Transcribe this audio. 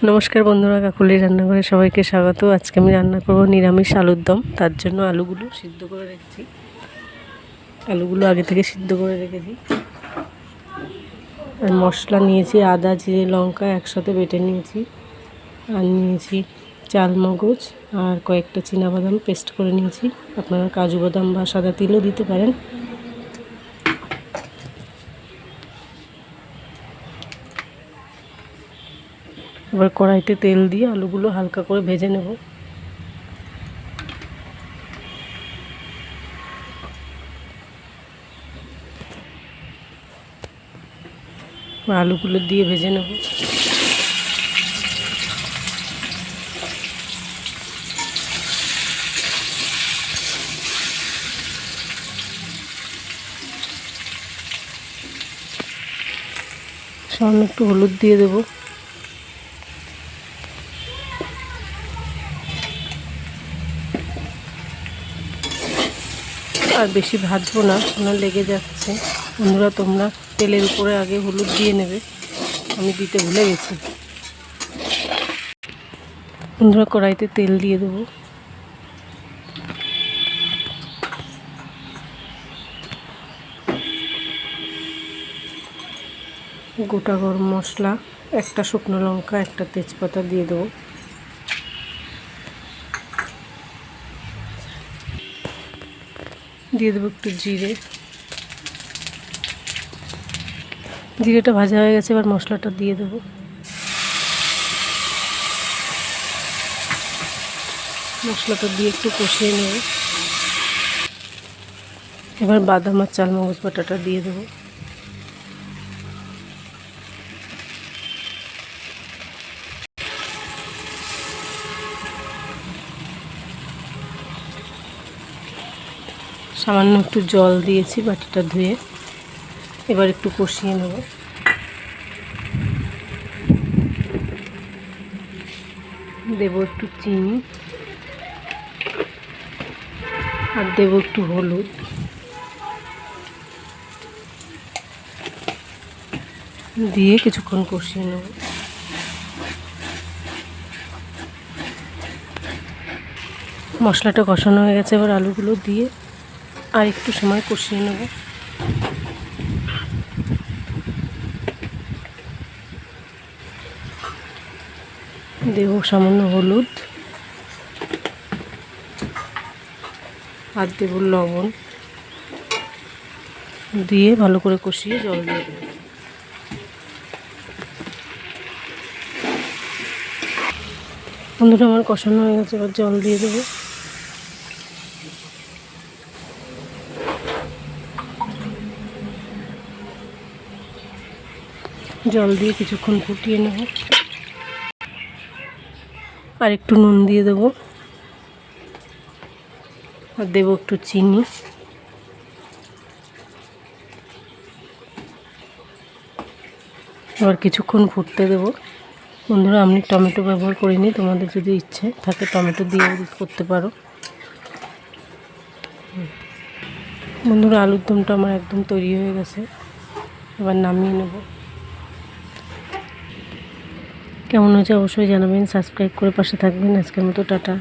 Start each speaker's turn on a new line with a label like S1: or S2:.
S1: নমস্কার বন্ধুরা, কাকুলি রান্নাঘরে সবাইকে স্বাগত। আজকে আমি রান্না করব নিরামিষ আলুর দম। তার জন্য আলুগুলো সিদ্ধ করে রেখেছি। আলুগুলো আগে থেকে সিদ্ধ করে রেখেছি। আর মশলা নিয়েছি আদা, জিরে, লঙ্কা একসাথে বেটে নিয়েছি। আর নিয়েছি চালমগজ আর কয়েকটা চীনাবাদাম পেস্ট করে নিয়েছি। আপনারা কাজু বাদাম বা সাদা তিলও দিতে পারেন। এবার কড়াইতে তেল দিয়ে আলুগুলো হালকা করে ভেজে নেব। আলুগুলো দিয়ে ভেজে নেব। সামান্য একটু হলুদ দিয়ে দেব। আর বেশি ভাজবো না, ওনার লেগে যাচ্ছে। বন্ধুরা, তোমরা তেলের উপরে আগে হলুদ দিয়ে নেবে, আমি দিতে ভুলে গেছি। বন্ধুরা, কড়াইতে তেল দিয়ে দেবো। গোটা গরম মশলা, একটা শুকনো লঙ্কা, একটা তেজপাতা দিয়ে দেবো। দিয়ে দেবো একটু জিরে। জিরেটা ভাজা হয়ে গেছে, এবার মশলাটা দিয়ে দেবো। মশলাটা দিয়ে একটু কষিয়ে নেব। এবার বাদাম আর চালমগজ বাটাটা দিয়ে দেবো। সামান্য একটু জল দিয়েছি বাটিটা ধুয়ে। এবার একটু কষিয়ে নেব। দেব একটু চিনি আর দেব একটু হলুদ। দিয়ে কিছুক্ষণ কষিয়ে নেব। মশলাটা কষানো হয়ে গেছে, এবার আলুগুলো দিয়ে আর একটু সময় কষিয়ে নেব। দেব সামান্য হলুদ আর দেব লবণ। দিয়ে ভালো করে কষিয়ে জল দিয়ে দেব। বন্ধুরা, আমার কষানো হয়ে গেছে, এবার জল দিয়ে দেবো। জল দিয়ে কিছুক্ষণ ফুটিয়ে নেব। আর একটু নুন দিয়ে দেবো। আর দেবো একটু চিনি। এবার কিছুক্ষণ ফুটতে দেবো। বন্ধুরা, আমি টমেটো ব্যবহার করিনি, তোমাদের যদি ইচ্ছে থাকে টমেটো দিয়ে করতে পারো। বন্ধুরা, আলুর দমটা আমার একদম তৈরি হয়ে গেছে। এবার নামিয়ে নেব। কেমন হয়েছে অবশ্যই জানাবেন, সাবস্ক্রাইব করে পাশে থাকবেন। আজকের মতো টাটা।